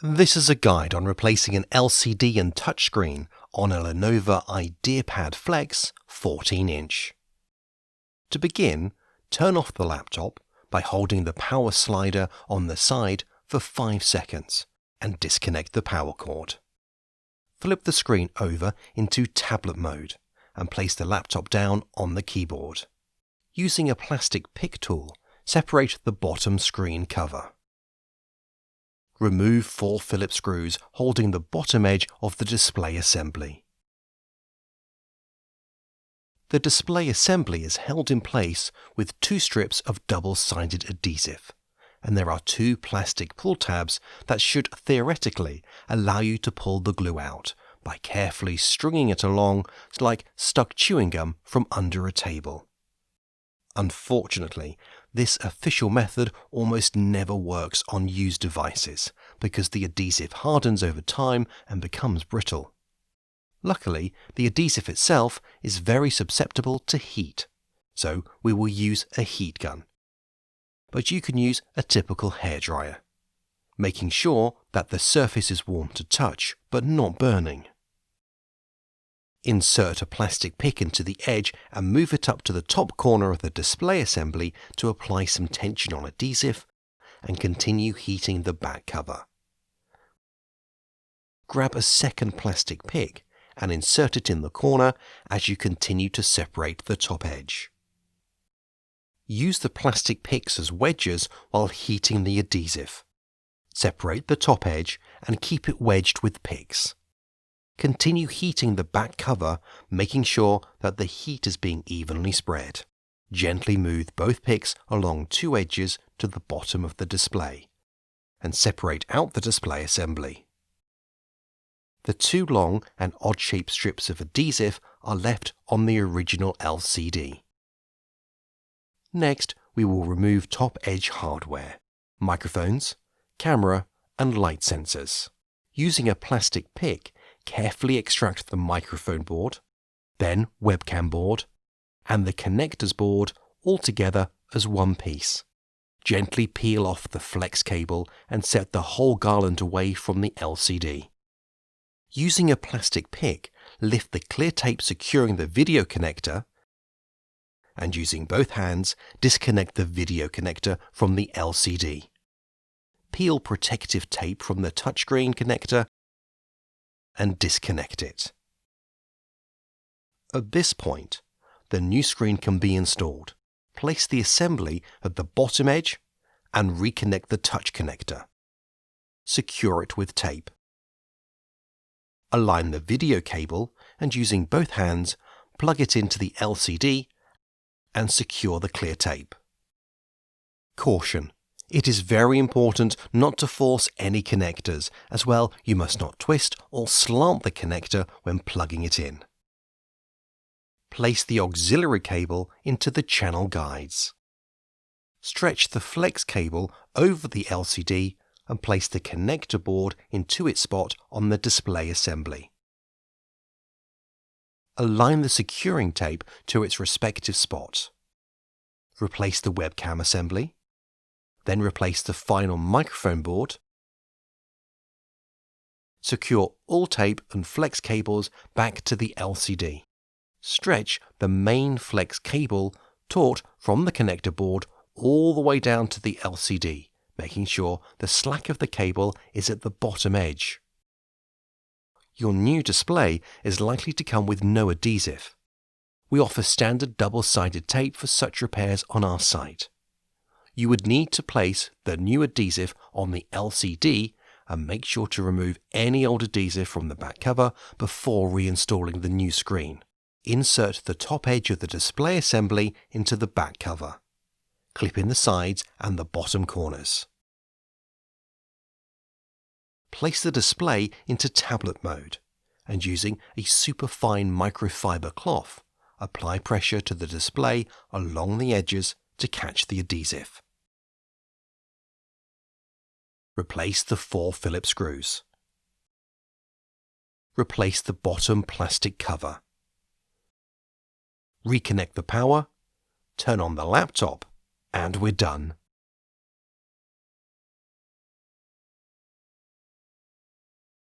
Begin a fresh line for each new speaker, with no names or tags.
This is a guide on replacing an LCD and touchscreen on a Lenovo IdeaPad Flex 14-inch. To begin, turn off the laptop by holding the power slider on the side for 5 seconds and disconnect the power cord. Flip the screen over into tablet mode and place the laptop down on the keyboard. Using a plastic pick tool, separate the bottom screen cover. Remove 4 Phillips screws holding the bottom edge of the display assembly. The display assembly is held in place with 2 strips of double-sided adhesive, and there are 2 plastic pull tabs that should theoretically allow you to pull the glue out by carefully stringing it along like stuck chewing gum from under a table. Unfortunately, this official method almost never works on used devices because the adhesive hardens over time and becomes brittle. Luckily, the adhesive itself is very susceptible to heat, so we will use a heat gun. But you can use a typical hairdryer, making sure that the surface is warm to touch but not burning. Insert a plastic pick into the edge and move it up to the top corner of the display assembly to apply some tension on adhesive and continue heating the back cover. Grab a second plastic pick and insert it in the corner as you continue to separate the top edge. Use the plastic picks as wedges while heating the adhesive. Separate the top edge and keep it wedged with picks. Continue heating the back cover, making sure that the heat is being evenly spread. Gently move both picks along 2 edges to the bottom of the display, and separate out the display assembly. The 2 long and odd-shaped strips of adhesive are left on the original LCD. Next, we will remove top edge hardware, microphones, camera, and light sensors. Using a plastic pick, carefully extract the microphone board, then webcam board, and the connectors board all together as one piece. Gently peel off the flex cable and set the whole garland away from the LCD. Using a plastic pick, lift the clear tape securing the video connector, and using both hands, disconnect the video connector from the LCD. Peel protective tape from the touchscreen connector and disconnect it. At this point, the new screen can be installed. Place the assembly at the bottom edge and reconnect the touch connector. Secure it with tape. Align the video cable and using both hands, plug it into the LCD and secure the clear tape. Caution: it is very important not to force any connectors, as well you must not twist or slant the connector when plugging it in. Place the auxiliary cable into the channel guides. Stretch the flex cable over the LCD and place the connector board into its spot on the display assembly. Align the securing tape to its respective spot. Replace the webcam assembly. Then replace the final microphone board. Secure all tape and flex cables back to the LCD. Stretch the main flex cable taut from the connector board all the way down to the LCD, making sure the slack of the cable is at the bottom edge. Your new display is likely to come with no adhesive. We offer standard double-sided tape for such repairs on our site. You would need to place the new adhesive on the LCD and make sure to remove any old adhesive from the back cover before reinstalling the new screen. Insert the top edge of the display assembly into the back cover. Clip in the sides and the bottom corners. Place the display into tablet mode and using a superfine microfibre cloth, apply pressure to the display along the edges to catch the adhesive. Replace the 4 Phillips screws. Replace the bottom plastic cover. Reconnect the power, turn on the laptop, and we're done.